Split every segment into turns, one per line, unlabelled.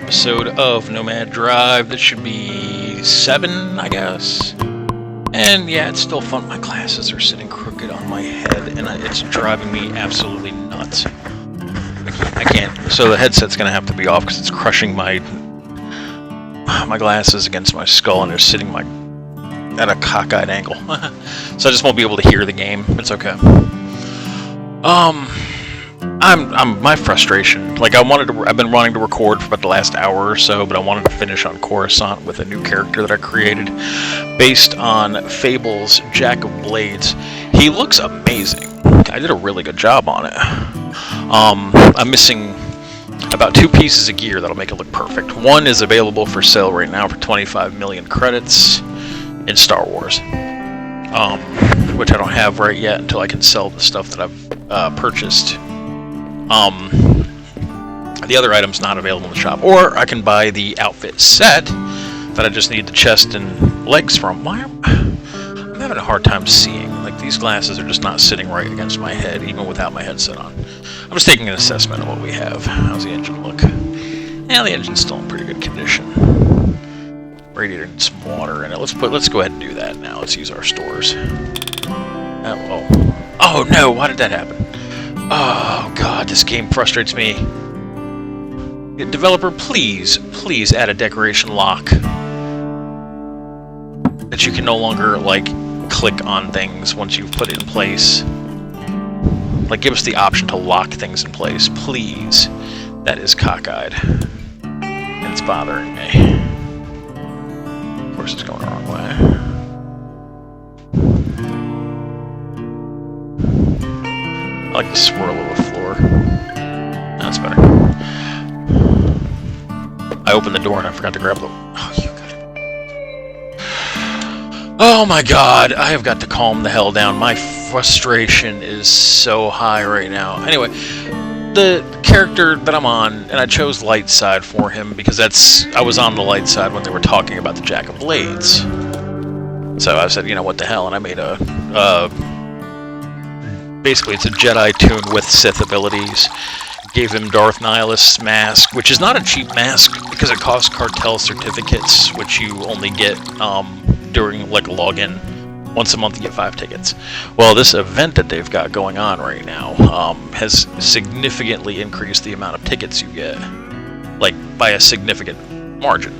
episode of Nomad Drive. This should be 7, I guess. And yeah, it's still fun. My glasses are sitting crooked on my head, and it's driving me absolutely nuts. I can't. So the headset's gonna have to be off because it's crushing my glasses against my skull, and they're sitting at a cockeyed angle. So I just won't be able to hear the game. It's okay. My frustration, like I've been wanting to record for about the last hour or so, but I wanted to finish on Coruscant with a new character that I created based on Fable's Jack of Blades. He looks amazing. I did a really good job on it. I'm missing about 2 pieces of gear that'll make it look perfect. One is available for sale right now for 25 million credits in Star Wars, which I don't have right yet until I can sell the stuff that I've purchased. The other item's not available in the shop, or I can buy the outfit set that I just need the chest and legs from. I'm having a hard time seeing. Like, these glasses are just not sitting right against my head, even without my headset on. I'm just taking an assessment of what we have. How's the engine look? Yeah, the engine's still in pretty good condition. Radiator needs some water in it. Let's go ahead and do that now. Let's use our stores. Oh no! Why did that happen? Oh god, this game frustrates me. Developer, please add a decoration lock that you can no longer, like, click on things once you've put it in place. Like, give us the option to lock things in place, please. That is cockeyed. And it's bothering me. Of course, it's going the wrong way. I like the swirl of the floor. That's better. I opened the door and I forgot to grab the... Oh, you got it. Oh my god, I have got to calm the hell down. My frustration is so high right now. Anyway, the character that I'm on, and I chose light side for him because I was on the light side when they were talking about the Jack of Blades. So I said, you know, what the hell, and I made basically, it's a Jedi tune with Sith abilities. Gave him Darth Nihilust's mask, which is not a cheap mask because it costs cartel certificates, which you only get during, like, a login. Once a month you get 5 tickets. Well, this event that they've got going on right now has significantly increased the amount of tickets you get, like, by a significant margin.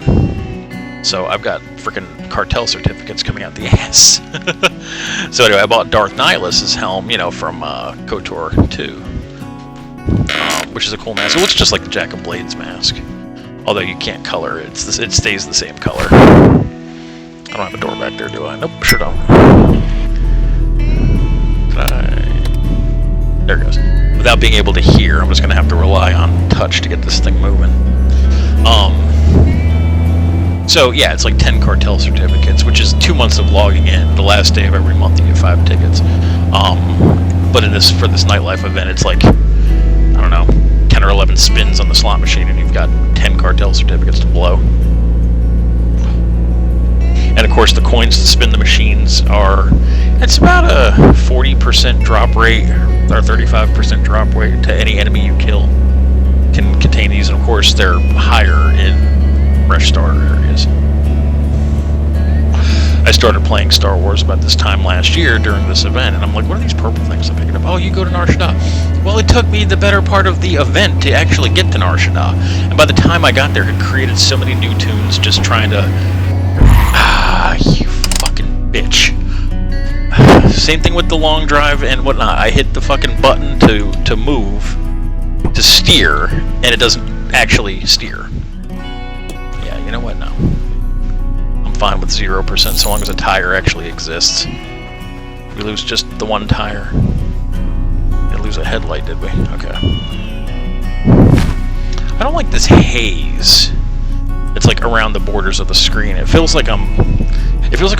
So I've got freaking cartel certificates coming out the ass. So anyway, I bought Darth Nihilust's helm, you know, from KOTOR 2, which is a cool mask. It looks just like the Jack of Blades mask, although you can't color it. It stays the same color. I don't have a door back there, do I? Nope, sure don't. There it goes. Without being able to hear, I'm just going to have to rely on touch to get this thing moving. So yeah, it's like 10 cartel certificates, which is 2 months of logging in. The last day of every month you get 5 tickets. But for this nightlife event, it's like, I don't know, 10 or 11 spins on the slot machine, and you've got 10 cartel certificates to blow. And of course, the coins to spin the machines it's about a 40% drop rate, or 35% drop rate to any enemy you kill can contain these, and of course, they're higher in fresh starter areas. I started playing Star Wars about this time last year during this event, and I'm like, what are these purple things I'm picking up? Oh, you go to Nar Shaddaa. Well, it took me the better part of the event to actually get to Nar Shaddaa, and by the time I got there, it created so many new tunes just trying to... you fucking bitch. Same thing with the long drive and whatnot. I hit the fucking button to move, to steer, and it doesn't actually steer. Yeah, you know what? No. I'm fine with 0% so long as a tire actually exists. We lose just the one tire. Didn't lose a headlight, did we? Okay. I don't like this haze. It's like around the borders of the screen. It feels like I'm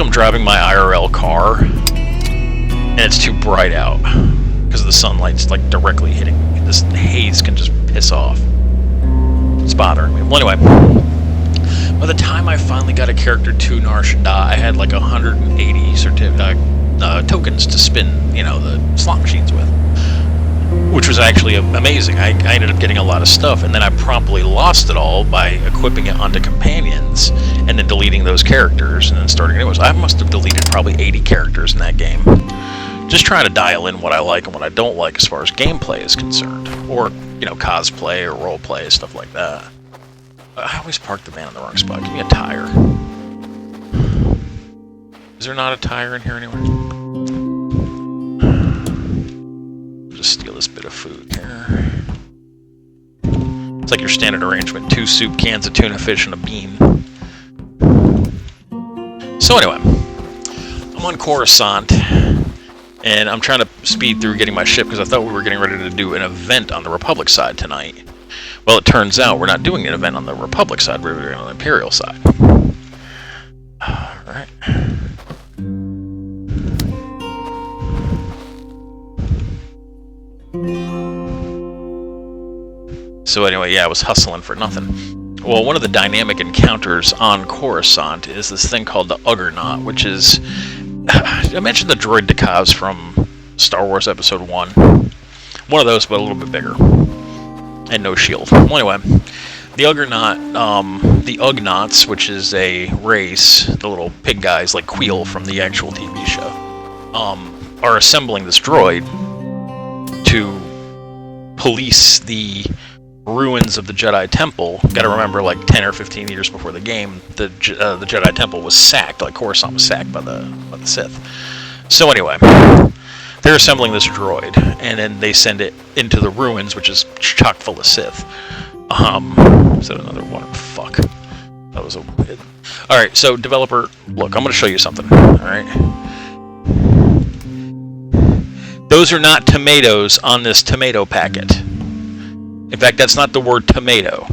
driving my IRL car, and it's too bright out because the sunlight's like directly hitting me. This haze can just piss off. It's bothering me. Well, anyway, by the time I finally got a character to Nar Shaddaa, I had like 180 tokens to spin, you know, the slot machines with. which was actually amazing. I ended up getting a lot of stuff, and then I promptly lost it all by equipping it onto companions, and then deleting those characters, and then starting new ones. I must have deleted probably 80 characters in that game. Just trying to dial in what I like and what I don't like as far as gameplay is concerned. Or, you know, cosplay or roleplay, stuff like that. I always park the van in the wrong spot. Give me a tire. Is there not a tire in here anywhere? Steal this bit of food here. It's like your standard arrangement: 2 soup cans, a tuna fish, and a bean. So anyway, I'm on Coruscant, and I'm trying to speed through getting my ship because I thought we were getting ready to do an event on the Republic side tonight. Well, it turns out we're not doing an event on the Republic side, we're doing it on the Imperial side. Alright. So anyway, yeah, I was hustling for nothing. Well, one of the dynamic encounters on Coruscant is this thing called the Uggernaut, which is... I mentioned the droid Decavs from Star Wars Episode 1. One of those, but a little bit bigger. And no shield. Well, anyway, the Uggernaut, the Ugnaughts, which is a race, the little pig guys like Queel from the actual TV show, are assembling this droid to police the ruins of the Jedi Temple. Got to remember, like 10 or 15 years before the game, the Jedi Temple was sacked. Like Coruscant was sacked by the Sith. So anyway, they're assembling this droid, and then they send it into the ruins, which is chock full of Sith. Is that another one? Fuck. That was a. All right, so developer, look, I'm going to show you something. All right. Those are not tomatoes on this tomato packet. In fact, that's not the word tomato.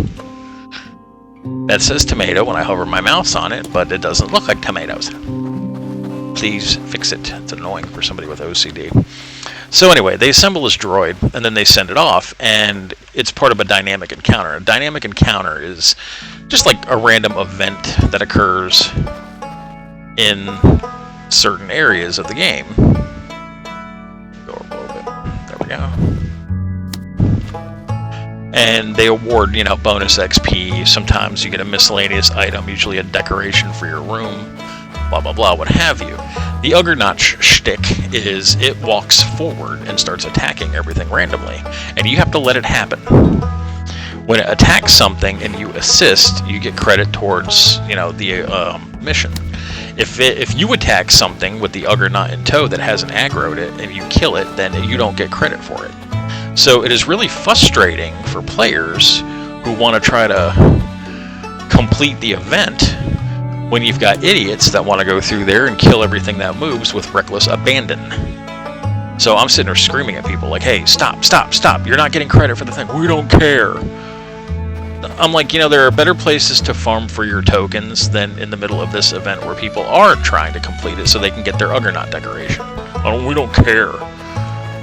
That says tomato when I hover my mouse on it, but it doesn't look like tomatoes. Please fix it. It's annoying for somebody with OCD. So anyway, they assemble this droid, and then they send it off, and it's part of a dynamic encounter. A dynamic encounter is just like a random event that occurs in certain areas of the game. Go up a little bit. There we go. And they award, you know, bonus XP. Sometimes you get a miscellaneous item, usually a decoration for your room, blah, blah, blah, what have you. The Uggernaut shtick is it walks forward and starts attacking everything randomly, and you have to let it happen. When it attacks something and you assist, you get credit towards, you know, the mission. If you attack something with the Uggernaut in tow that hasn't aggroed it and you kill it, then you don't get credit for it. So it is really frustrating for players who want to try to complete the event when you've got idiots that want to go through there and kill everything that moves with reckless abandon. So I'm sitting there screaming at people like, hey, stop, stop, stop. You're not getting credit for the thing. We don't care. I'm like, you know, there are better places to farm for your tokens than in the middle of this event where people are trying to complete it so they can get their Uggernaut decoration. We don't care.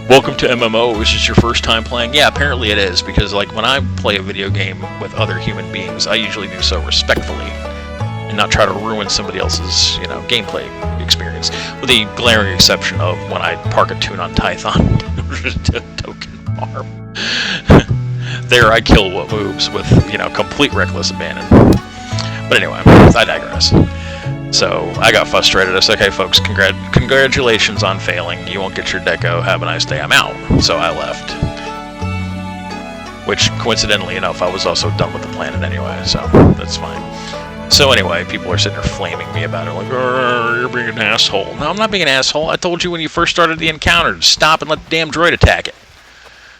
Welcome to MMO. Is this your first time playing? Yeah, apparently it is, because like when I play a video game with other human beings, I usually do so respectfully and not try to ruin somebody else's, you know, gameplay experience. With the glaring exception of when I park a tune on Tython to token farm. There I kill what moves with, you know, complete reckless abandon. But anyway, I digress. So I got frustrated. I said, okay, folks, congratulations on failing. You won't get your deco. Have a nice day. I'm out. So I left. Which, coincidentally enough, I was also done with the planet anyway, so that's fine. So anyway, people are sitting there flaming me about it, like, you're being an asshole. No, I'm not being an asshole. I told you when you first started the encounter to stop and let the damn droid attack it.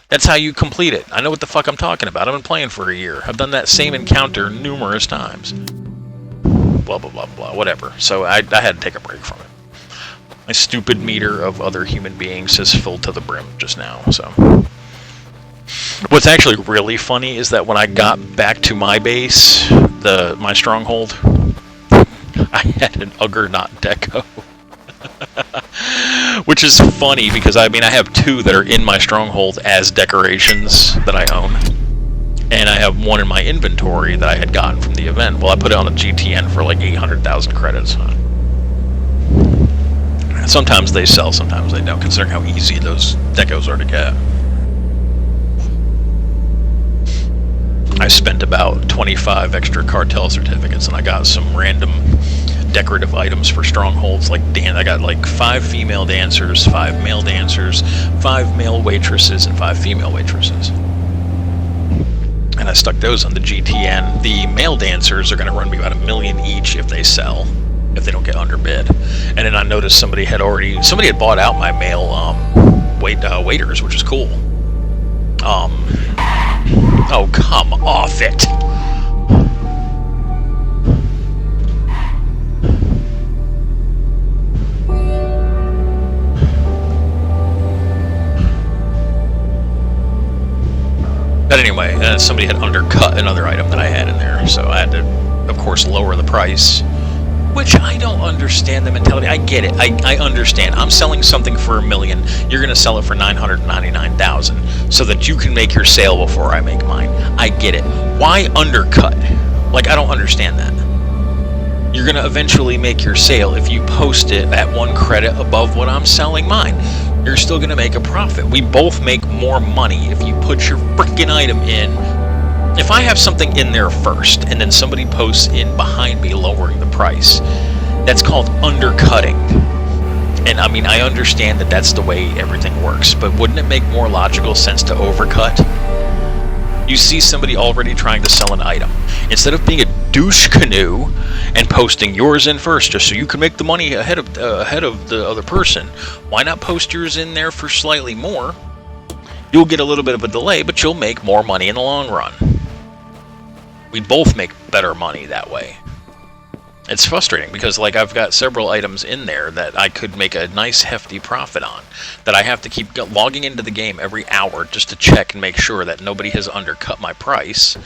That's how you complete it. I know what the fuck I'm talking about. I've been playing for a year. I've done that same encounter numerous times. Blah, blah, blah, blah, whatever. So I had to take a break from it. My stupid meter of other human beings has filled to the brim just now, so. What's actually really funny is that when I got back to my base, my stronghold, I had an Uggernaut deco. Which is funny because, I mean, I have 2 that are in my stronghold as decorations that I own. And I have 1 in my inventory that I had gotten from the event. Well, I put it on a GTN for like 800,000 credits. Sometimes they sell, sometimes they don't, considering how easy those decos are to get. I spent about 25 extra cartel certificates, and I got some random decorative items for strongholds. Like I got like 5 female dancers, 5 male dancers, 5 male waitresses, and 5 female waitresses. And I stuck those on the GTN. The male dancers are going to run me about $1 million each if they sell, if they don't get underbid. And then I noticed somebody had bought out my male waiters, which is cool. Oh, come off it. But anyway, somebody had undercut another item that I had in there, so I had to, of course, lower the price. Which I don't understand the mentality. I get it. I understand. I'm selling something for $1 million. You're going to sell it for $999,000 so that you can make your sale before I make mine. I get it. Why undercut? Like, I don't understand that. You're going to eventually make your sale if you post it at 1 credit above what I'm selling mine. You're still going to make a profit. We both make more money if you put your freaking item in. If I have something in there first and then somebody posts in behind me lowering the price, that's called undercutting. And I mean, I understand that that's the way everything works, but wouldn't it make more logical sense to overcut? You see somebody already trying to sell an item. Instead of being a douche canoe and posting yours in first just so you can make the money ahead of the other person, why not post yours in there for slightly more? You'll get a little bit of a delay, but you'll make more money in the long run. We both make better money that way. It's frustrating because, like, I've got several items in there that I could make a nice hefty profit on, that I have to keep logging into the game every hour just to check and make sure that nobody has undercut my price.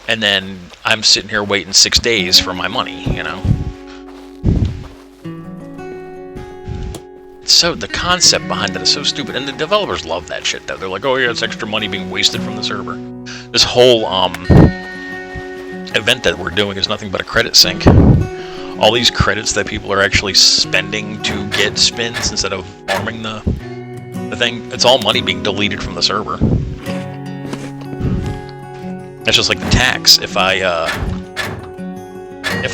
And then I'm sitting here waiting 6 days for my money, you know? So the concept behind that is so stupid, and the developers love that shit though. They're like, oh yeah, it's extra money being wasted from the server. This whole event that we're doing is nothing but a credit sink. All these credits that people are actually spending to get spins instead of farming the thing, it's all money being deleted from the server. That's just like the tax. If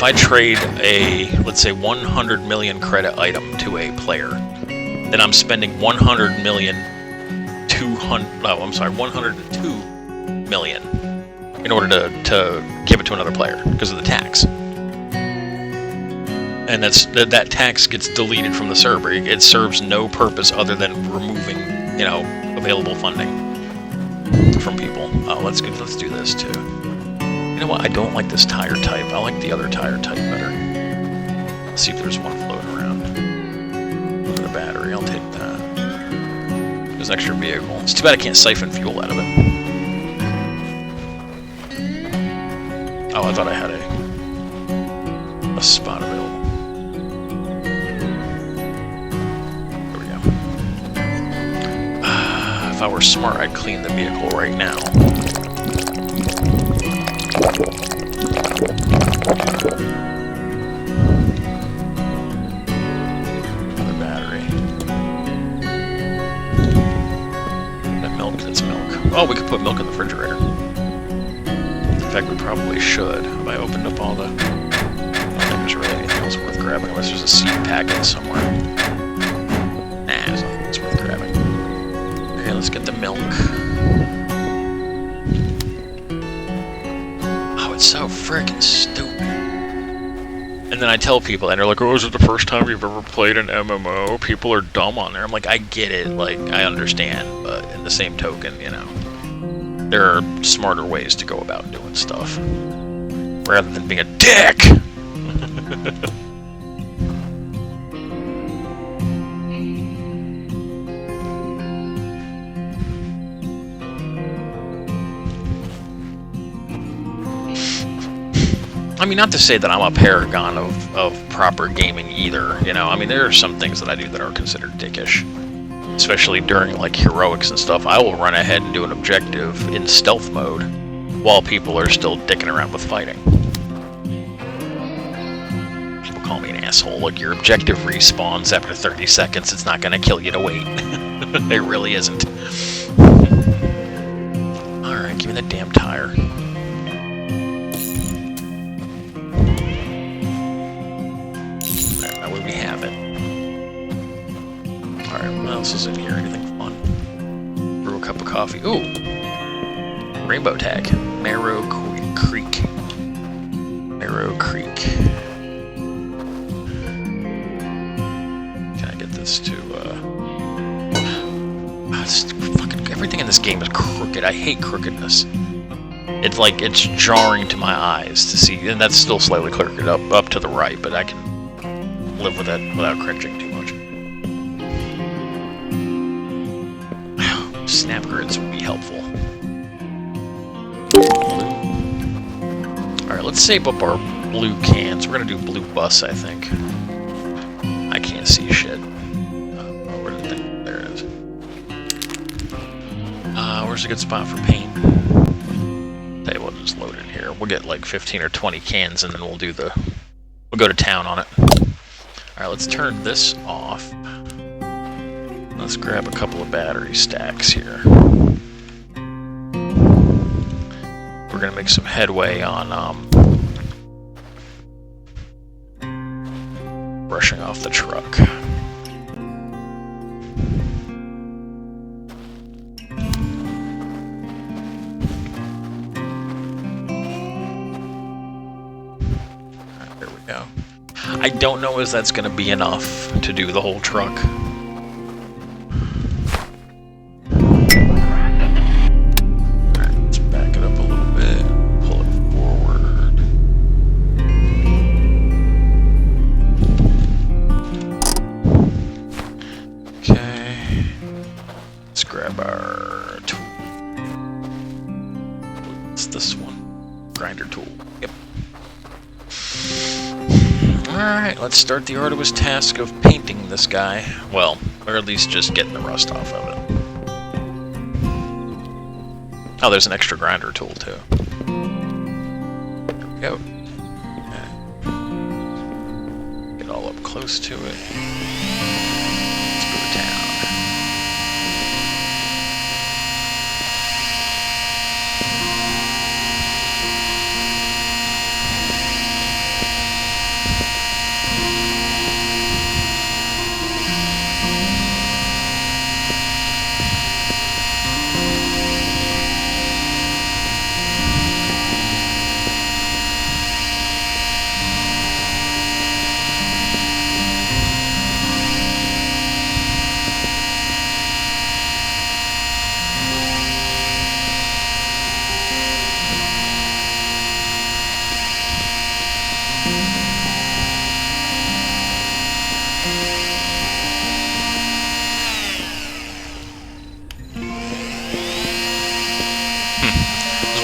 I trade a, let's say, 100 million credit item to a player, then I'm spending 102 million in order to give it to another player because of the tax. And that tax gets deleted from the server. It serves no purpose other than removing, you know, available funding from people. Let's do this too. You know what? I don't like this tire type. I like the other tire type better. Let's see if there's one floating around. Look at the battery. I'll take that. There's an extra vehicle. It's too bad I can't siphon fuel out of it. Oh, I thought I had a spot available. There we go. If I were smart, I'd clean the vehicle right now. Another battery. That milk, that's milk. Oh, we could put milk in the refrigerator. In fact, we probably should. Have I opened up all the... I don't think there's really anything else worth grabbing unless there's a seed packet somewhere. Nah, there's nothing that's worth grabbing. Okay, let's get the milk. It's so freaking stupid. And then I tell people, and they're like, oh, is it the first time you've ever played an MMO? People are dumb on there. I'm like, I get it, like, I understand, but in the same token, you know, there are smarter ways to go about doing stuff, rather than being a dick! I mean, not to say that I'm a paragon of proper gaming either, you know? I mean, there are some things that I do that are considered dickish. Especially during, like, heroics and stuff. I will run ahead and do an objective in stealth mode while people are still dicking around with fighting. People call me an asshole. Look, your objective respawns after 30 seconds. It's not gonna kill you to wait. It really isn't. Alright, give me that damn else is in here? Anything fun? Brew a cup of coffee. Ooh! Rainbow tag. Marrow Creek. Marrow Creek. Can I get this to, fucking everything in this game is crooked. I hate crookedness. It's like, it's jarring to my eyes to see, and that's still slightly crooked up to the right, but I can live with that without cringing too much. Snap grids would be helpful. Alright, let's save up our blue cans. We're gonna do blue bus, I think. I can't see shit. Where did it? There it is. Where's a good spot for paint? Tell you what, just load it here. We'll get like 15 or 20 cans and then we'll go to town on it. Alright, let's turn this off. Let's grab a couple of battery stacks here. We're gonna make some headway on brushing off the truck. Alright, there we go. I don't know if that's gonna be enough to do the whole truck. Let's start the arduous task of painting this guy. Well, or at least just getting the rust off of it. Oh, there's an extra grinder tool, too. There we go. Okay. Get all up close to it. Let's go to town.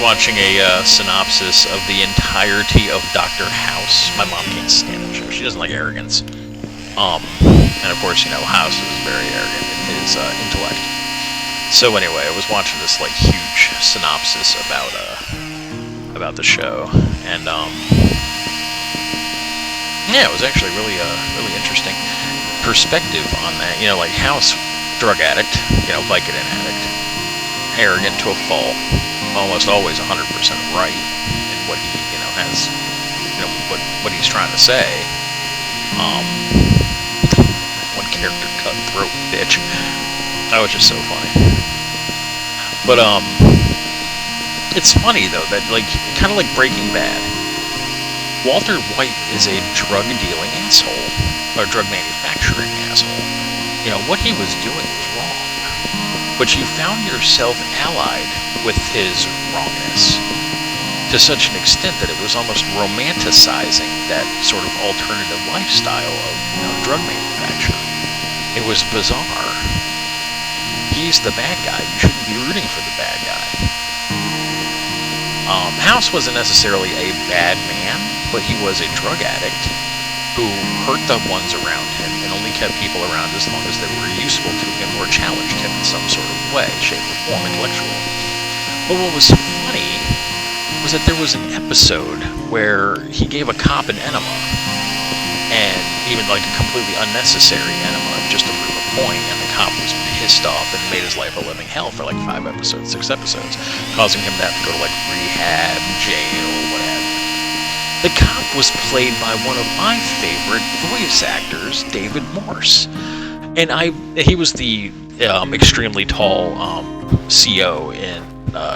Watching a synopsis of the entirety of Dr. House. My mom can't stand the show. She doesn't like arrogance. And of course, you know, House is very arrogant in his intellect. So anyway, I was watching this like huge synopsis about the show, and yeah, it was actually really interesting perspective on that. You know, like House, drug addict, you know, Vicodin addict, arrogant to a fault. Almost always 100% right in what he, you know, has, you know, what he's trying to say. One character cutthroat bitch. That was just so funny. But it's funny though that like kind of like Breaking Bad. Walter White is a drug dealing asshole or drug manufacturing asshole. You know what he was doing was wrong, but you found yourself allied with his wrongness to such an extent that it was almost romanticizing that sort of alternative lifestyle of, you know, drug manufacturing. It was bizarre. He's the bad guy. You shouldn't be rooting for the bad guy. House wasn't necessarily a bad man, but he was a drug addict who hurt the ones around him and only kept people around as long as they were useful to him or challenged him in some sort of way, shape, or form, intellectual. But what was funny was that there was an episode where he gave a cop an enema, and even like a completely unnecessary enema, just to prove a point, and the cop was pissed off and made his life a living hell for like 6 episodes, causing him to have to go to like rehab, jail, whatever. The cop was played by one of my favorite voice actors, David Morse. And he was the extremely tall CO in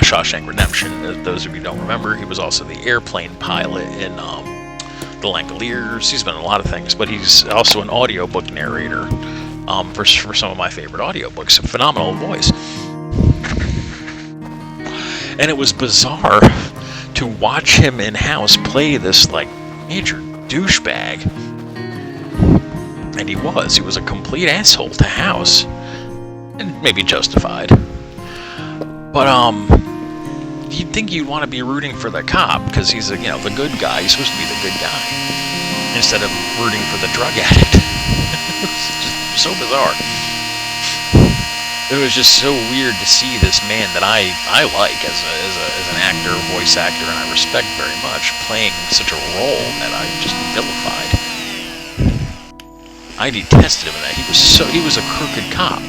Shawshank Redemption. Those of you who don't remember, he was also the airplane pilot in The Langoliers. He's been in a lot of things, but he's also an audiobook narrator for some of my favorite audiobooks. A phenomenal voice. And it was bizarre to watch him in-house play this, like, major douchebag. And he was a complete asshole to House. And maybe justified. But, you'd think you'd want to be rooting for the cop, because he's, the good guy. He's supposed to be the good guy. Instead of rooting for the drug addict. It's just so bizarre. It was just so weird to see this man that I like as an actor, voice actor, and I respect very much, playing such a role that I just vilified. I detested him in that. He was a crooked cop.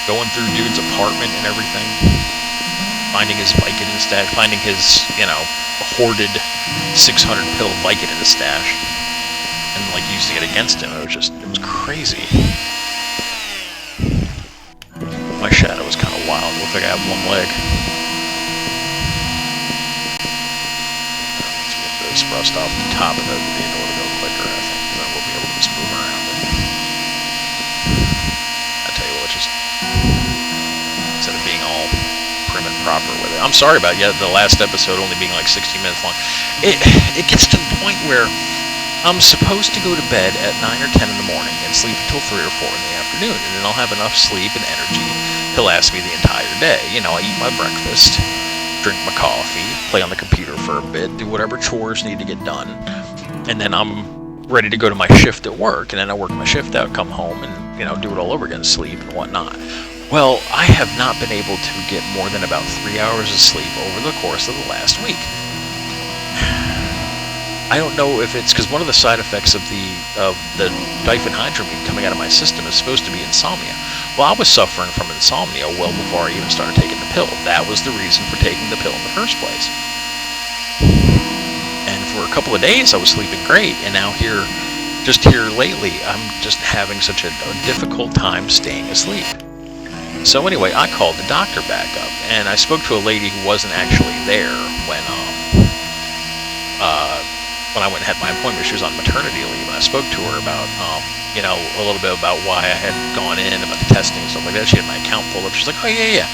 Going through dude's apartment and everything, finding his Vicodin stash, finding his, hoarded 600 pill Vicodin stash, and like using it against him. It was crazy. My shadow was kind of wild. It looked like I have one leg. Let's get this rust off the top of it. We need to go quicker, I think, because then we'll be able to just move around it. I tell you what, just instead of being all prim and proper with it. I'm sorry about the last episode only being like 60 minutes long. It gets to the point where I'm supposed to go to bed at 9 or 10 in the morning and sleep until 3 or 4 in the afternoon, and then I'll have enough sleep and energy to last me the entire day. I eat my breakfast, drink my coffee, play on the computer for a bit, do whatever chores need to get done, and then I'm ready to go to my shift at work, and then I work my shift out, come home, and, do it all over again, sleep and whatnot. Well, I have not been able to get more than about 3 hours of sleep over the course of the last week. I don't know if it's because one of the side effects of the diphenhydramine coming out of my system is supposed to be insomnia. Well, I was suffering from insomnia well before I even started taking the pill. That was the reason for taking the pill in the first place. And for a couple of days, I was sleeping great, and now here lately, I'm just having such a difficult time staying asleep. So anyway, I called the doctor back up, and I spoke to a lady who wasn't actually there when I went and had my appointment. She was on maternity leave, and I spoke to her about, a little bit about why I had gone in, about the testing and stuff like that. She had my account pulled up. She's like, oh, yeah.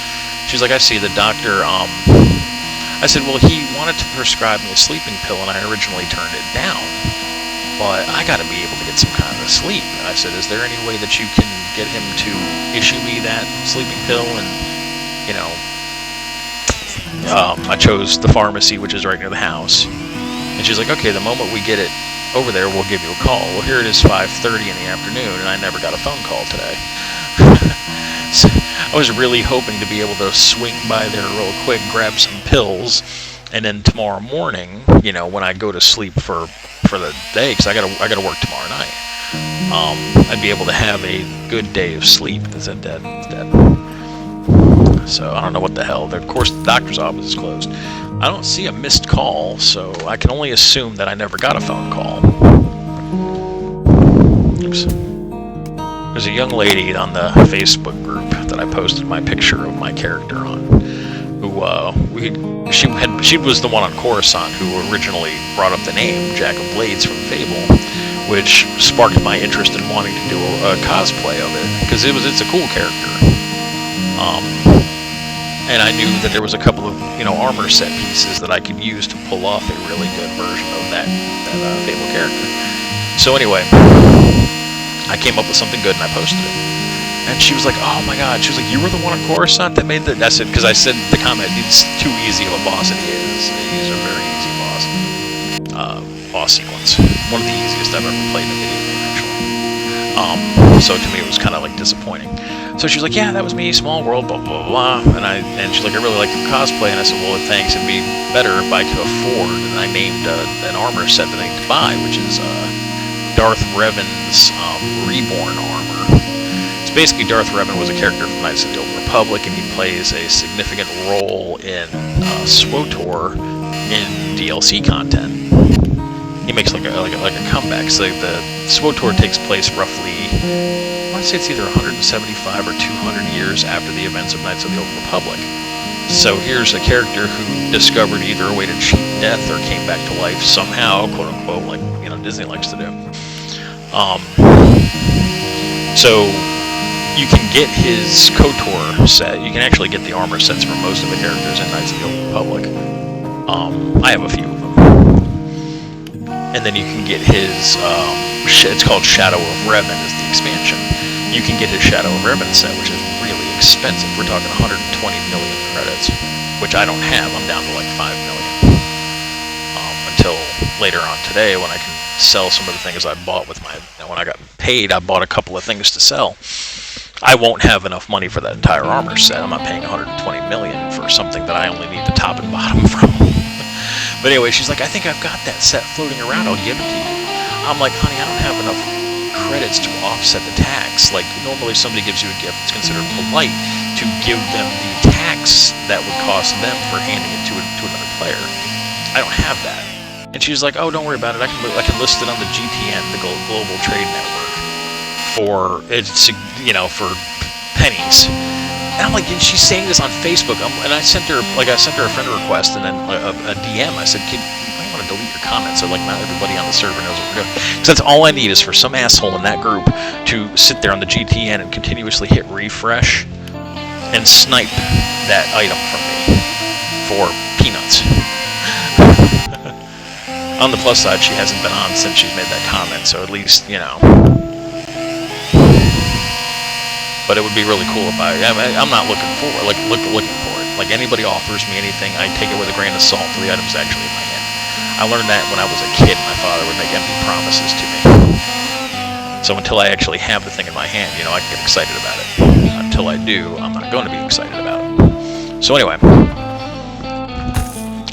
She's like, I see the doctor. I said, well, he wanted to prescribe me a sleeping pill, and I originally turned it down. But I got to be able to get some kind of sleep. And I said, is there any way that you can get him to issue me that sleeping pill? And, I chose the pharmacy, which is right near the house. And she's like, okay, the moment we get it over there, we'll give you a call. Well, here it is 5:30 in the afternoon, and I never got a phone call today. So I was really hoping to be able to swing by there real quick, grab some pills, and then tomorrow morning, when I go to sleep for the day, because I gotta work tomorrow night, I'd be able to have a good day of sleep. Is that dead? It's dead. So I don't know what the hell. Of course, the doctor's office is closed. I don't see a missed call, so I can only assume that I never got a phone call. Oops. There's a young lady on the Facebook group that I posted my picture of my character on, who she was the one on Coruscant who originally brought up the name Jack of Blades from Fable, which sparked my interest in wanting to do a cosplay of it, because it's a cool character. And I knew that there was a couple of, armor set pieces that I could use to pull off a really good version of that Fable character. So anyway, I came up with something good and I posted it. And she was like, oh my god, she was like, you were the one on Coruscant that made that? I said, because I said the comment, it's too easy of a boss, and he is. He's a very easy boss. Boss sequence. One of the easiest I've ever played in a video game, actually. So to me it was kind of like disappointing. So she was like, yeah, that was me, small world, blah, blah, blah, and she's like, I really like your cosplay, and I said, well, thanks, it'd be better if I could afford, and I named an armor set that I need to buy, which is Darth Revan's Reborn armor. It's basically Darth Revan was a character from Knights of the Old Republic, and he plays a significant role in SWTOR, in DLC content. He makes like a comeback. So the SWTOR takes place roughly, I want to say it's either 175 or 200 years after the events of Knights of the Old Republic. So here's a character who discovered either a way to cheat death or came back to life somehow, quote unquote, like Disney likes to do. So you can get his KOTOR set. You can actually get the armor sets for most of the characters in Knights of the Old Republic. I have a few of them. And then you can get his, it's called Shadow of Revan is the expansion. You can get his Shadow of Revan set, which is really expensive. We're talking 120 million credits, which I don't have. I'm down to like 5 million. Until later on today when I can sell some of the things I bought with my, when I got paid, I bought a couple of things to sell. I won't have enough money for that entire armor set. I'm not paying 120 million for something that I only need the top and bottom from. But anyway, she's like, I think I've got that set floating around. I'll give it to you. I'm like, honey, I don't have enough credits to offset the tax. Like, normally somebody gives you a gift, it's considered polite to give them the tax that would cost them for handing it to another player. I don't have that. And she's like, oh, don't worry about it. I can list it on the GTN, the Global Trade Network, for for pennies. And I'm like, and she's saying this on Facebook. And I sent her a friend request and then a DM. I said, you might want to delete your comments so like not everybody on the server knows what we're doing. Because that's all I need is for some asshole in that group to sit there on the GTN and continuously hit refresh and snipe that item from me for peanuts. On the plus side, she hasn't been on since she's made that comment, so at least, But it would be really cool if I'm not looking for it. Like anybody offers me anything, I take it with a grain of salt for the items actually in my hand. I learned that when I was a kid. My father would make empty promises to me. So until I actually have the thing in my hand, I can get excited about it. Until I do, I'm not going to be excited about it. So anyway,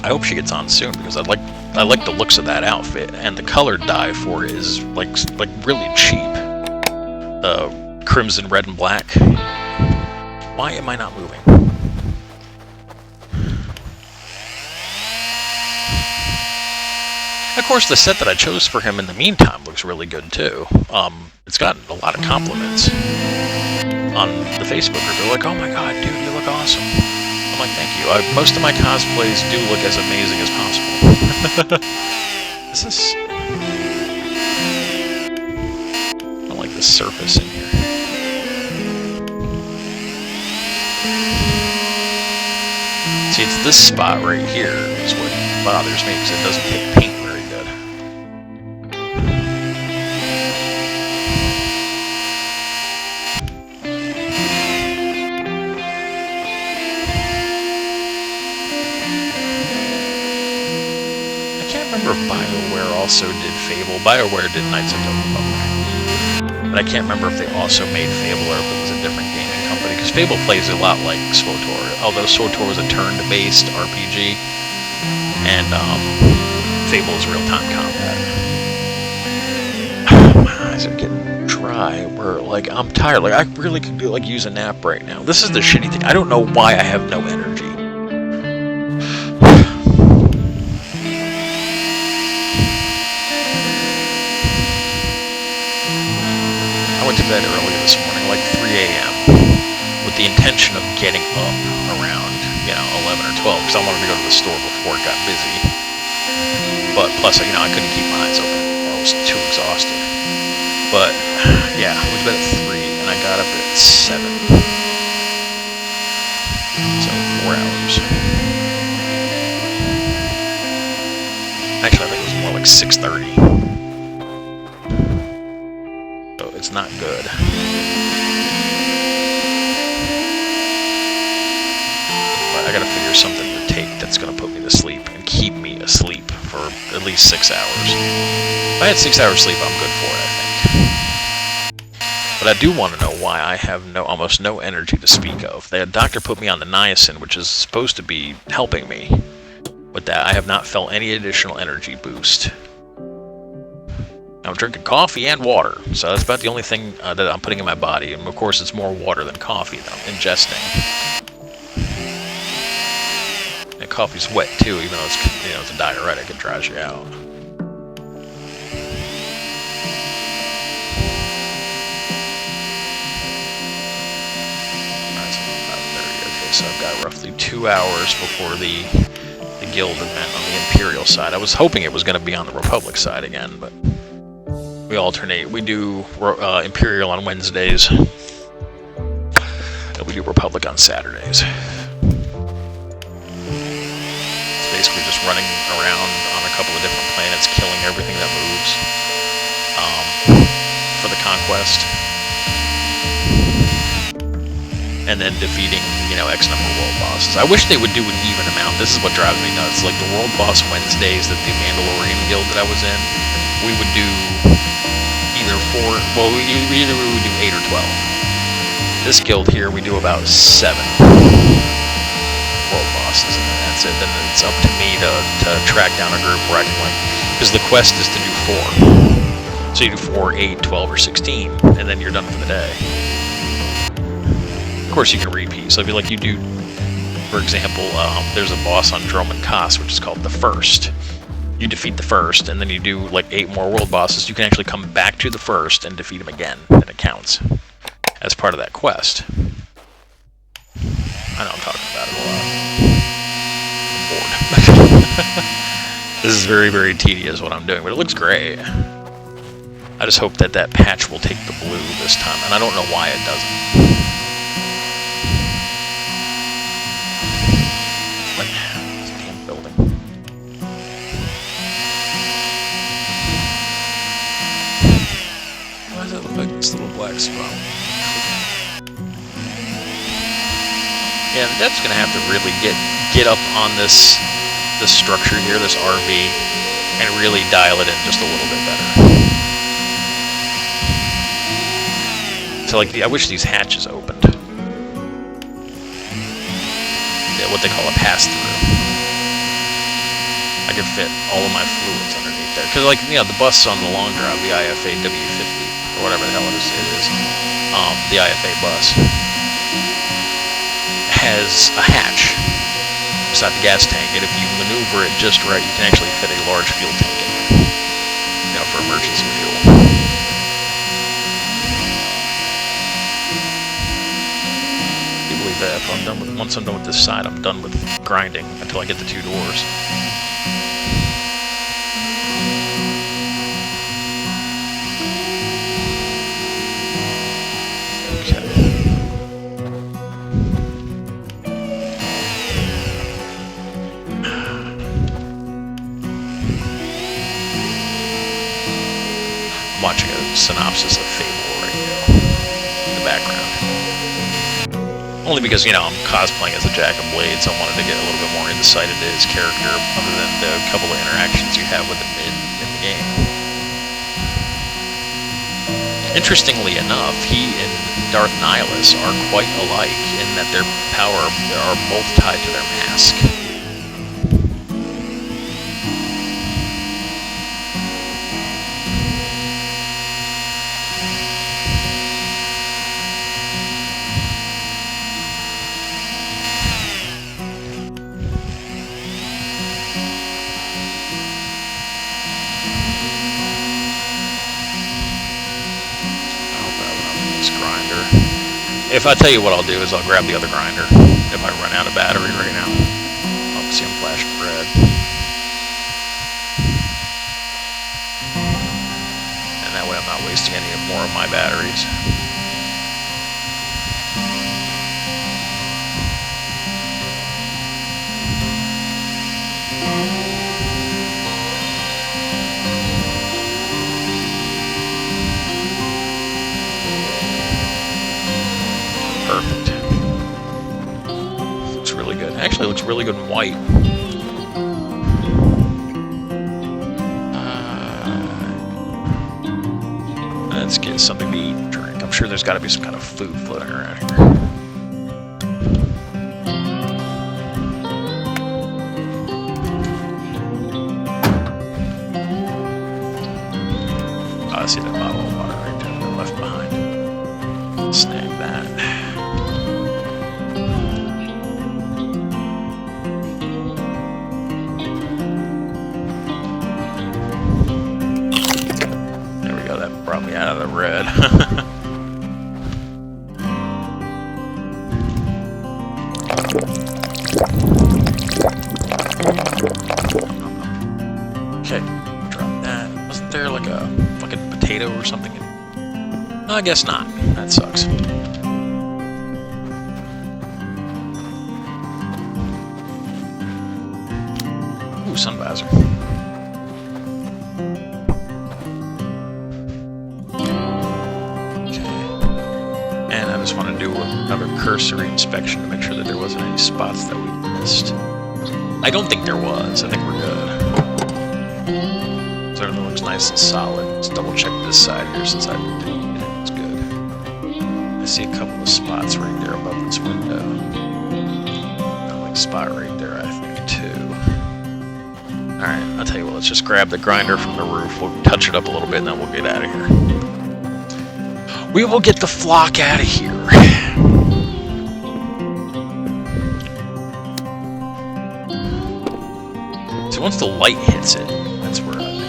I hope she gets on soon because I like the looks of that outfit, and the color dye for it is like really cheap. Crimson, red, and black. Why am I not moving? Of course, the set that I chose for him in the meantime looks really good too. It's gotten a lot of compliments on the Facebook group. They're like, "Oh my god, dude, you look awesome." I'm like, "Thank you." Most of my cosplays do look as amazing as possible. Is this? I don't like the surface in here. See, it's this spot right here is what bothers me because it doesn't take paint very good. I can't remember if BioWare also did Fable. BioWare did Knights of the Republic. But I can't remember if they also made Fable or if it was a different gaming company. Because Fable plays a lot like SWTOR, although SWTOR was a turn-based RPG, and Fable is real-time combat. My eyes are getting dry. I'm tired. I really could use a nap right now. This is the shitty thing. I don't know why I have no energy. I went to bed early this morning, like 3 a.m., with the intention of getting up around, 11 or 12, because I wanted to go to the store before it got busy. But plus, I couldn't keep my eyes open. I was too exhausted. But, yeah, I went to bed at 3, and I got up at 7. So, 4 hours. Actually, I think it was more like 6:30. It's not good. But I gotta figure something to take that's gonna put me to sleep and keep me asleep for at least 6 hours. If I had 6 hours sleep, I'm good for it, I think. But I do want to know why I have almost no energy to speak of. The doctor put me on the niacin, which is supposed to be helping me. With that, I have not felt any additional energy boost. I'm drinking coffee and water, so that's about the only thing that I'm putting in my body. And of course, it's more water than coffee that I'm ingesting. coffee's wet too, even though it's, you know, it's a diuretic, it dries you out. That's about 30. Okay, so I've got roughly 2 hours before the guild event on the Imperial side. I was hoping it was going to be on the Republic side again, but we alternate. We do Imperial on Wednesdays, and we do Republic on Saturdays. It's basically just running around on a couple of different planets, killing everything that moves for the conquest, and then defeating, you know, X number of world bosses. I wish they would do an even amount. This is what drives me nuts. Like the World Boss Wednesdays that the Mandalorian guild that I was in, we would do either 4, well, either we would do 8 or 12. This guild here, we do about 7 world bosses, and that's it. Then it's up to me to track down a group where I can, like, because the quest is to do 4. So you do 4, 8, 12, or 16, and then you're done for the day. Of course, you can repeat. So if you like, you do, for example, there's a boss on Droman Kos, which is called the First. You defeat the First, and then you do like 8 more world bosses. You can actually come back to the First and defeat him again, and it counts as part of that quest. I know I'm talking about it a lot. I'm bored. This is very, very tedious what I'm doing, but it looks great. I just hope that that patch will take the blue this time, and I don't know why it doesn't. This little black spot. Yeah, that's gonna have to really get up on this structure here, this RV, and really dial it in just a little bit better. So like I wish these hatches opened. Yeah, what they call a pass-through. I could fit all of my fluids underneath there, because like, you know, the bus on the long drive, the IFA W50. Or whatever the hell it is, the IFA bus, has a hatch beside the gas tank, and if you maneuver it just right, you can actually fit a large fuel tank in there, you know, for emergency fuel. Can you believe that? If I'm done with, once I'm done with this side, I'm done with grinding until I get the 2 doors. Watching a synopsis of Fable right now in the background. Only because, you know, I'm cosplaying as a Jack of Blades, so I wanted to get a little bit more insight into his character, other than the couple of interactions you have with him in the game. Interestingly enough, he and Darth Nihilus are quite alike in that their power are both tied to their mask. If I tell you what I'll do is I'll grab the other grinder if I run out of battery right now. I'll see him flash red. And that way I'm not wasting any more of my batteries. Perfect. Looks really good. Actually, it looks really good in white. Let's get something to eat and drink. I'm sure there's got to be some kind of food floating around here. Oh, I see that bottle of water right there that I left behind. Snag that. Okay, drop that. Wasn't there like a fucking potato or something? No, I guess not. That sucks. Ooh, sun visor. I just want to do another cursory inspection to make sure that there wasn't any spots that we missed. I don't think there was. I think we're good. So everything looks nice and solid. Let's double check this side here since I did it. It's good. I see a couple of spots right there above this window. Like spot right there, I think, too. Alright, I'll tell you what. Let's just grab the grinder from the roof. We'll touch it up a little bit and then we'll get out of here. We will get the flock out of here. So once the light hits it, that's where I think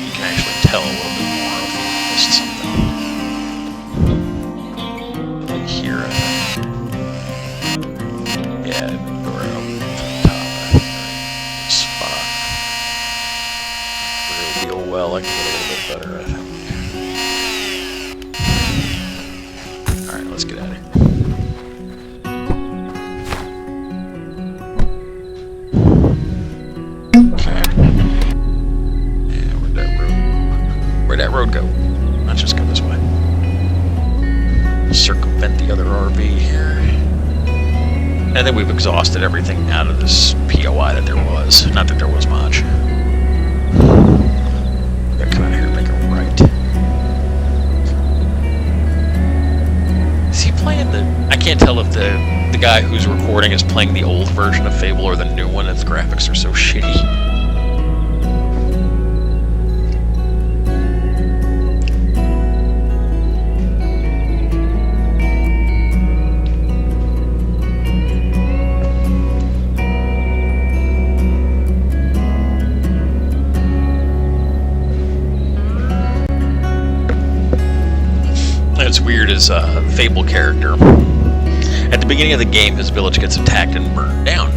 you can actually tell a little bit more if you missed something. Right here, I think. Yeah, go right up to the top. Spot. Real well, I can get a little bit better, I think. Let's get out of here. Okay. Yeah, where'd that road go? Let's just go this way. Circumvent the other RV here. And then we've exhausted everything out of this POI that there was. Not that there was much. We gotta come out of here and make a right. I can't tell if the guy who's recording is playing the old version of Fable or the new one. Its graphics are so shitty. It's weird as a Fable character. At the beginning of the game, his village gets attacked and burned down.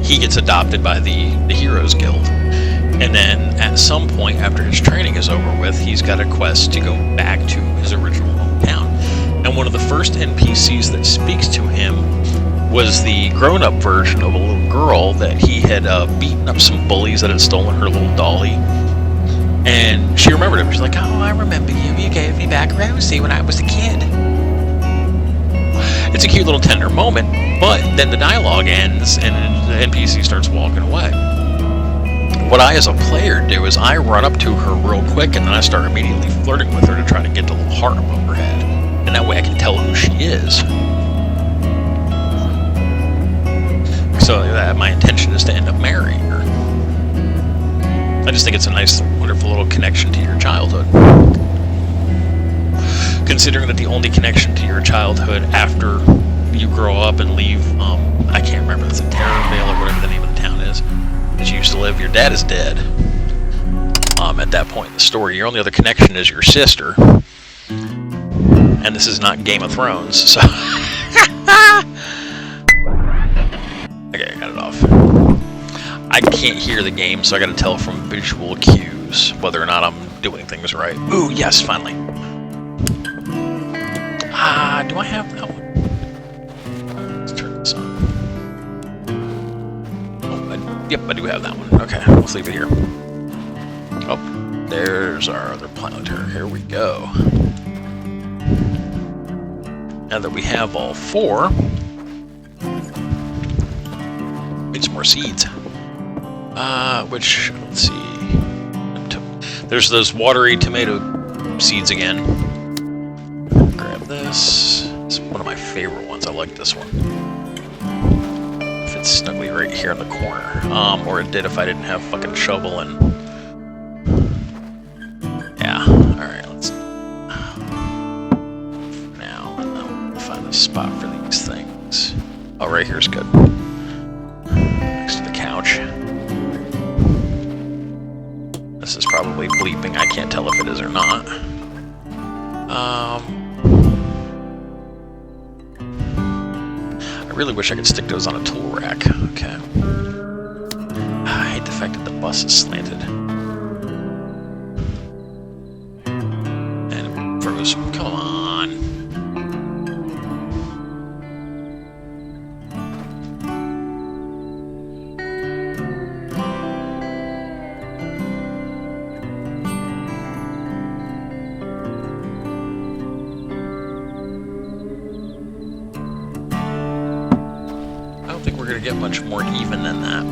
He gets adopted by the Heroes Guild. And then at some point after his training is over with, he's got a quest to go back to his original hometown. And one of the first NPCs that speaks to him was the grown-up version of a little girl that he had beaten up some bullies that had stolen her little dolly. And she remembered him. She's like, oh, I remember you. You gave me back Rosie when I was a kid. It's a cute little tender moment, but then the dialogue ends and the NPC starts walking away. What I, as a player, do is I run up to her real quick and then I start immediately flirting with her to try to get the little heart above her head. And that way I can tell who she is. So my intention is to end up marrying her. I just think it's a nice, wonderful little connection to your childhood. Considering that the only connection to your childhood after you grow up and leave, I can't remember, it's a Terravale or whatever the name of the town is, that you used to live, your dad is dead. At that point in the story, your only other connection is your sister. And this is not Game of Thrones, so... Okay, I got it off. I can't hear the game, so I gotta tell from visual cues whether or not I'm doing things right. Ooh, yes, finally. Do I have that one? Let's turn this on. Oh, yep, I do have that one. Okay, let's leave it here. Oh, there's our other planetary. Here we go. Now that we have all four, need some more seeds. Which, let's see. There's those watery tomato seeds again. Grab this. It's one of my favorite ones. I like this one. It fits snugly right here in the corner. Or it did if I didn't have fucking shovel and... Yeah, alright, let's... Now, we'll find a spot for these things. Oh, right here's good. Next to the couch. This is probably bleeping. I can't tell if it is or not. I really wish I could stick those on a tool rack. Okay. I hate the fact that the bus is slanted. And it froze. Come on. We're gonna get much more even than that.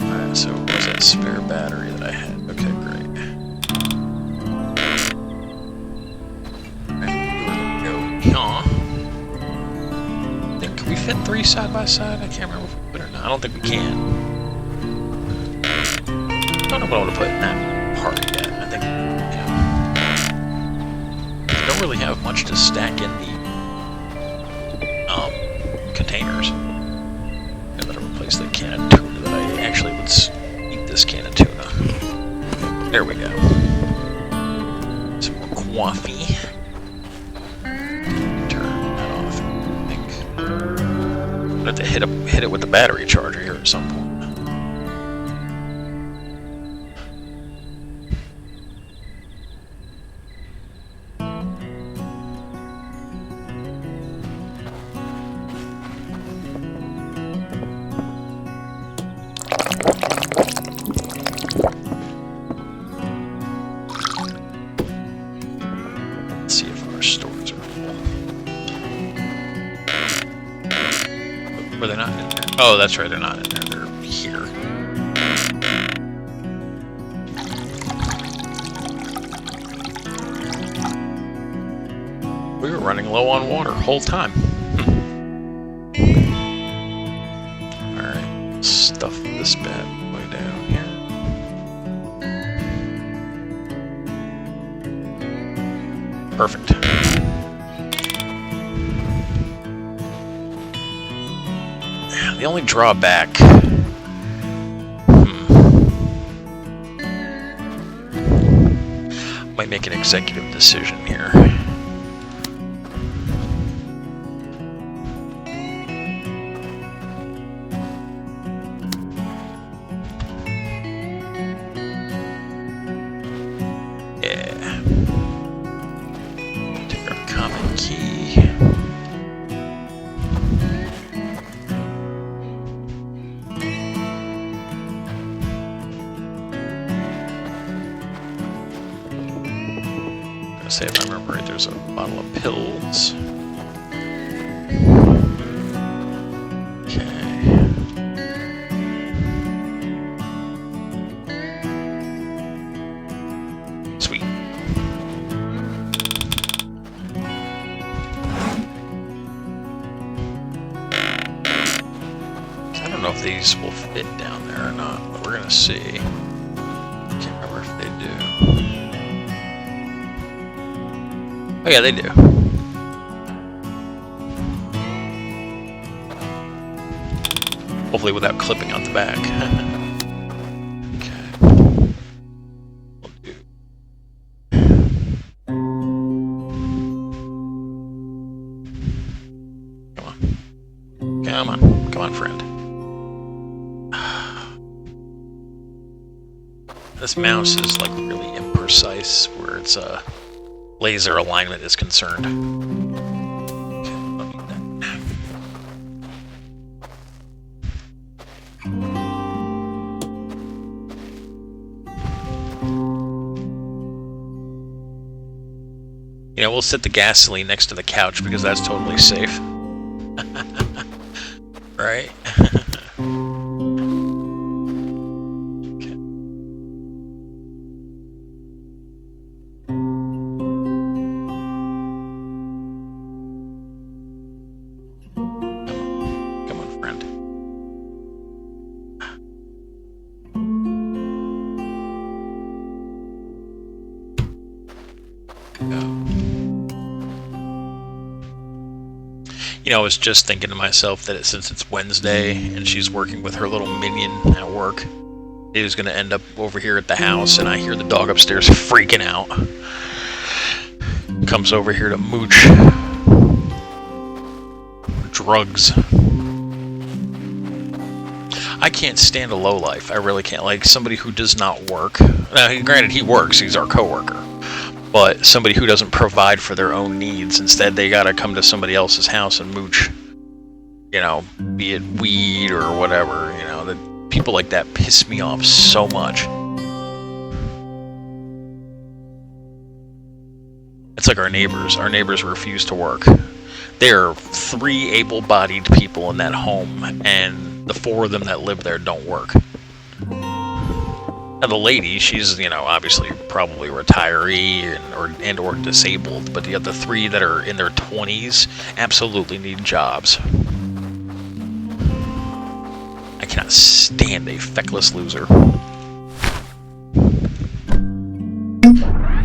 Alright, so what was that spare battery that I had? Okay, great. Alright, go. Can we fit 3 side by side? I can't remember if we could or not. I don't think we can. I don't know what I want to put in that part yet. I think, yeah. I don't really have much to stack in the containers. I better replace the can of tuna that I actually would eat this can of tuna. There we go. Some more coffee. Turn that off, I think. I have to hit it with the battery charger here at some point. Were they not in there? Oh, that's right, they're not in there. They're here. We were running low on water whole time. Alright, stuff this bad boy down here. Perfect. The only drawback... Might make an executive decision here. Yeah. Take our common key. Say if I remember right, there's a bottle of pills. Okay. Sweet. I don't know if these will fit down there or not, but we're gonna see. Can't remember if they do. Oh yeah, they do. Hopefully without clipping out the back. Okay. We'll do. Come on. Come on. Come on, friend. This mouse is like really imprecise where it's laser alignment is concerned. Okay, I'll need that. You know, we'll set the gasoline next to the couch because that's totally safe. Right? You know, I was just thinking to myself that since it's Wednesday and she's working with her little minion at work, it was going to end up over here at the house, and I hear the dog upstairs freaking out. Comes over here to mooch. drugs. I can't stand a lowlife. I really can't. Like somebody who does not work. Now, granted, he works. He's our coworker. But somebody who doesn't provide for their own needs. Instead, they gotta come to somebody else's house and mooch. You know, be it weed or whatever. You know, that people like that piss me off so much. It's like our neighbors. Our neighbors refuse to work. There are 3 able-bodied people in that home, and the 4 of them that live there don't work. Now the lady, she's, you know, obviously probably a retiree and or disabled, but the other 3 that are in their 20s absolutely need jobs. I cannot stand a feckless loser.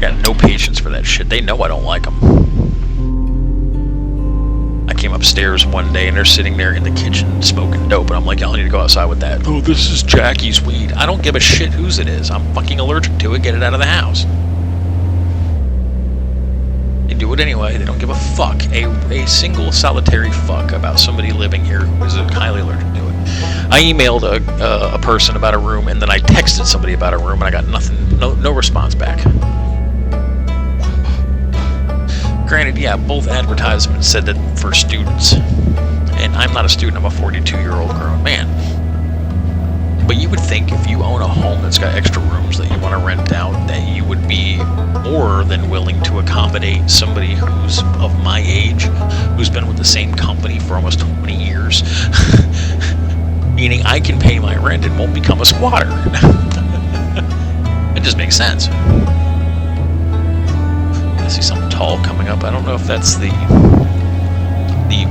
Got no patience for that shit. They know I don't like them. I came upstairs one day and they're sitting there in the kitchen smoking dope, and I'm like, y'all need to go outside with that. Oh, this is Jackie's weed. I don't give a shit whose it is. I'm fucking allergic to it. Get it out of the house. They do it anyway. They don't give a fuck. A single solitary fuck about somebody living here who is highly allergic to it. I emailed a person about a room, and then I texted somebody about a room, and I got nothing, no response back. Granted, yeah, both advertisements said that for students, and I'm not a student, I'm a 42-year-old grown man. But you would think if you own a home that's got extra rooms that you want to rent out, that you would be more than willing to accommodate somebody who's of my age, who's been with the same company for almost 20 years, meaning I can pay my rent and won't become a squatter. It just makes sense. I see something tall coming up. I don't know if that's the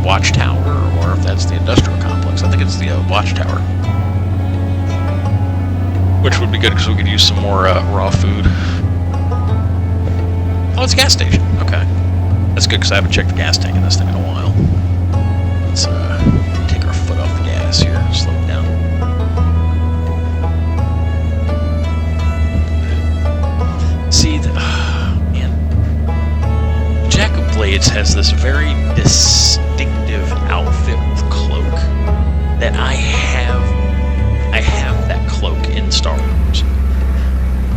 watchtower or if that's the industrial complex. I think it's the watchtower. Which would be good because we could use some more raw food. Oh, it's a gas station. Okay. That's good because I haven't checked the gas tank in this thing in a while. Let's take our foot off the gas here. Slow it down. See, man. Jack of Blades has this very distinctive outfit with cloak that I have that cloak in Star Wars,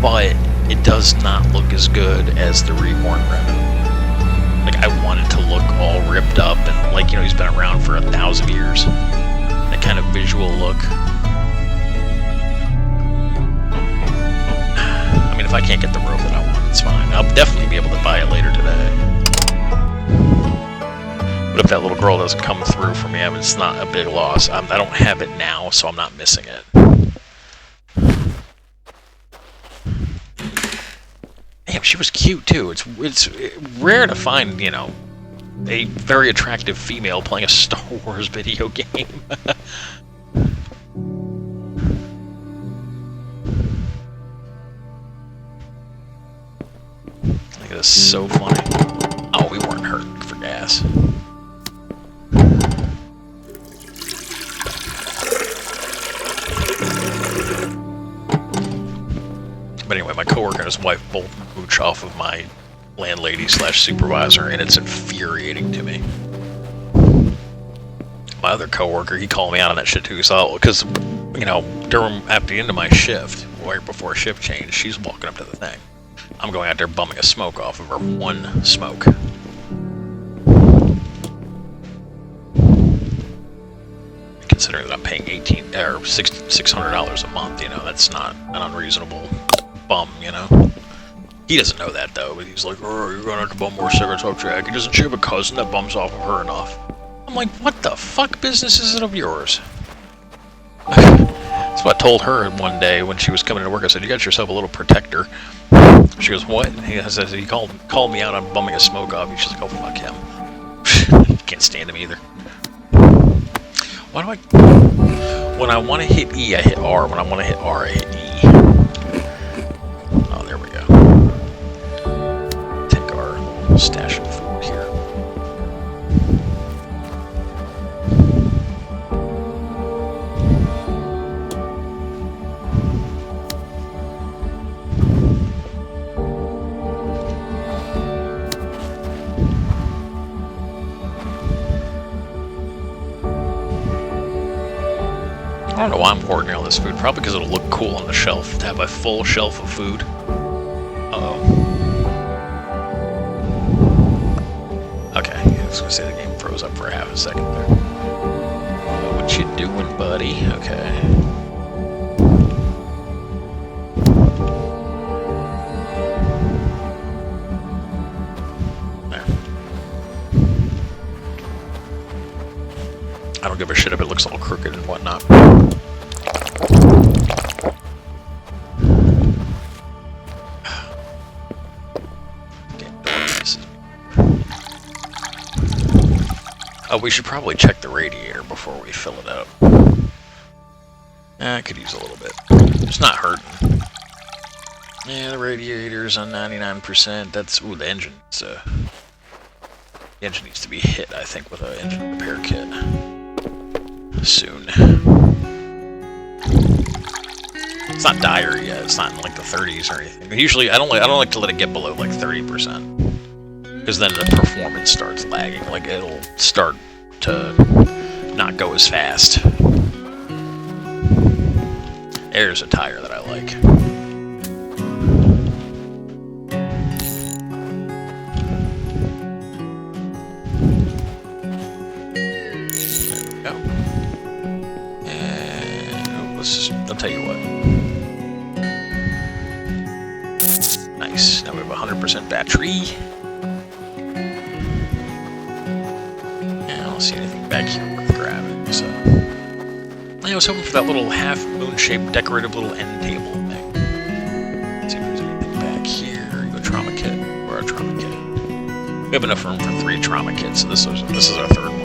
but it does not look as good as the Reborn Rebel. Like, I want it to look all ripped up and like, you know, he's been around for 1,000 years. That kind of visual look. I mean, if I can't get the robe that I want, it's fine. I'll definitely be able to buy it later today. But if that little girl doesn't come through for me, I mean, it's not a big loss. I don't have it now, so I'm not missing it. Damn, she was cute too. It's rare to find, you know, a very attractive female playing a Star Wars video game. Like, that's so funny. Oh, we weren't hurting for gas. But anyway, my coworker and his wife both mooch off of my landlady/supervisor, and it's infuriating to me. My other coworker, he called me out on that shit too, so because, you know, at the end of my shift, right before shift change, she's walking up to the thing. I'm going out there bumming a smoke off of her, one smoke. Considering that I'm paying $600 a month, you know, that's not an unreasonable bum, you know. He doesn't know that though, but he's like, oh, you're gonna have to bum more cigarettes off Jack. He doesn't she have a cousin that bums off of her enough? I'm like, what the fuck business is it of yours? That's what I told her one day when she was coming to work. I said, you got yourself a little protector. She goes, what? He says, he called me out on bumming a smoke off. She's like, oh, fuck him. Can't stand him either. Why do I... When I want to hit E, I hit R. When I want to hit R, I hit E. Oh, there we go. Take our little stash of food here. don't know why I'm hoarding all this food. Probably because it'll look cool on the shelf to have a full shelf of food. Uh-oh. Okay, I was gonna say the game froze up for a half a second there. What you doing, buddy? Okay. There. I don't give a shit if it looks all crooked and whatnot. Oh, we should probably check the radiator before we fill it up. I could use a little bit. It's not hurting. Yeah, the radiator's on 99%. That's... Ooh, the engine. The engine needs to be hit, I think, with an engine repair kit. Soon. It's not dire yet. It's not in like the 30s or anything. Usually, I don't like to let it get below like 30%. Because then the performance starts lagging. Like, it'll start to not go as fast. There's a tire that I like. There we go. And let's just, I'll tell you what. Nice. Now we have 100% battery. See anything back here worth grabbing, so I was hoping for that little half-moon-shaped decorative little end table thing. Let's see if there's anything back here. A trauma kit or a trauma kit. We have enough room for 3 trauma kits, so this is our 3rd one.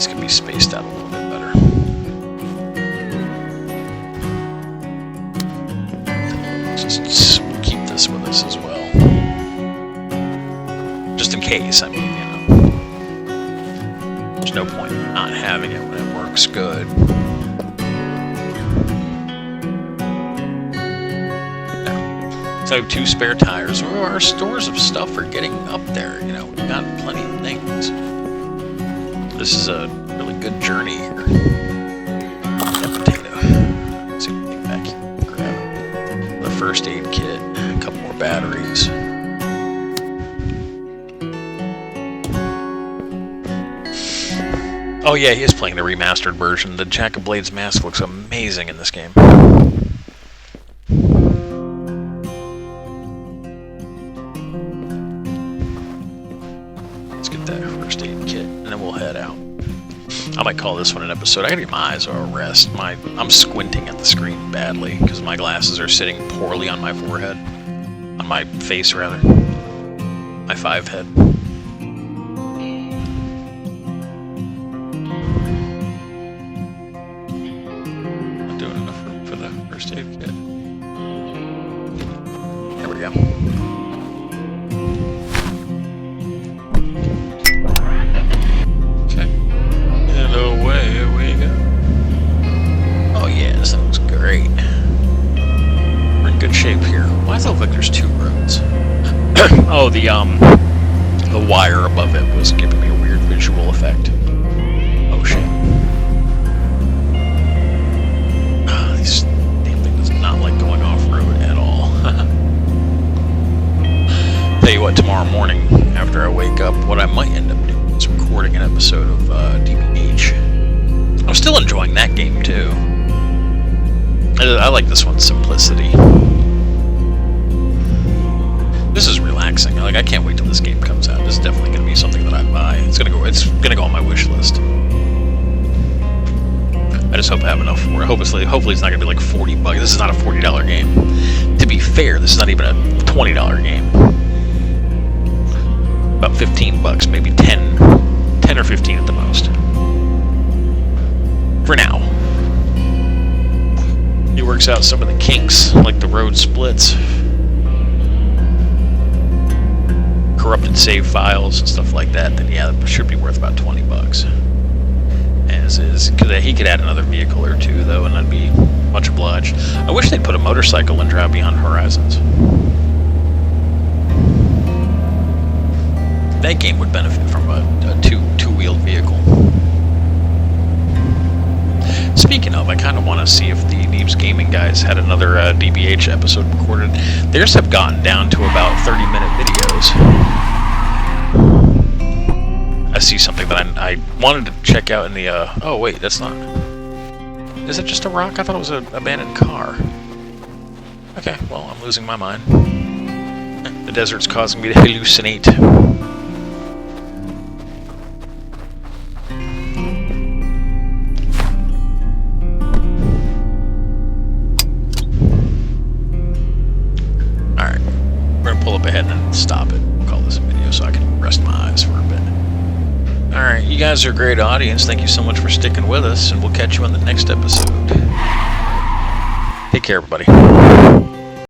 Can be spaced out a little bit better. Just keep this with us as well. Just in case, I mean, you know. There's no point in not having it when it works good. Now, so I have 2 spare tires. Our stores of stuff are getting up there, you know. We've got plenty of things. This is a really good journey here. That potato. Let's see what we can back here. Grab the first aid kit, a couple more batteries. Oh yeah, he is playing the remastered version. The Jack of Blades mask looks amazing in this game. Let's get that first aid kit, and then we'll head out. I might call this one an episode. I gotta get my eyes a rest. I'm squinting at the screen badly because my glasses are sitting poorly on my forehead. On my face, rather. My 5 head. Not doing enough room for the first aid kit. There we go. Away we go. Oh yeah, this looks great. We're in good shape here. Why does it look like there's 2 roads? Oh, the wire above it was giving me a weird visual effect. Oh shit. This damn thing does not like going off-road at all. Tell you what, tomorrow morning, after I wake up, what I might end up doing is recording an episode of DBH. I'm still enjoying that game too. I like this one's simplicity. This is relaxing. Like, I can't wait till this game comes out. This is definitely going to be something that I buy. It's gonna go on my wish list. I just hope I have enough for it. Hopefully it's not gonna be like $40. This is not a $40 game. To be fair, this is not even a $20 game. About $15, maybe 10 or 15 at the most. For now. He works out some of the kinks, like the road splits, corrupted save files and stuff like that. Then yeah, that should be worth about $20. And as is. He could add another vehicle or two, though, and I'd be much obliged. I wish they'd put a motorcycle in Drive Beyond Horizons. That game would benefit from a two-wheeled vehicle. Speaking of, I kind of want to see if the Neebs Gaming guys had another DBH episode recorded. Theirs have gotten down to about 30-minute videos. I see something that I wanted to check out in the... oh, wait, that's not... Is it just a rock? I thought it was an abandoned car. Okay, well, I'm losing my mind. The desert's causing me to hallucinate. Alright, we're gonna pull up ahead and stop it. We'll call this a video so I can rest my eyes for a bit. Alright, you guys are a great audience. Thank you so much for sticking with us, and we'll catch you on the next episode. Take care, everybody.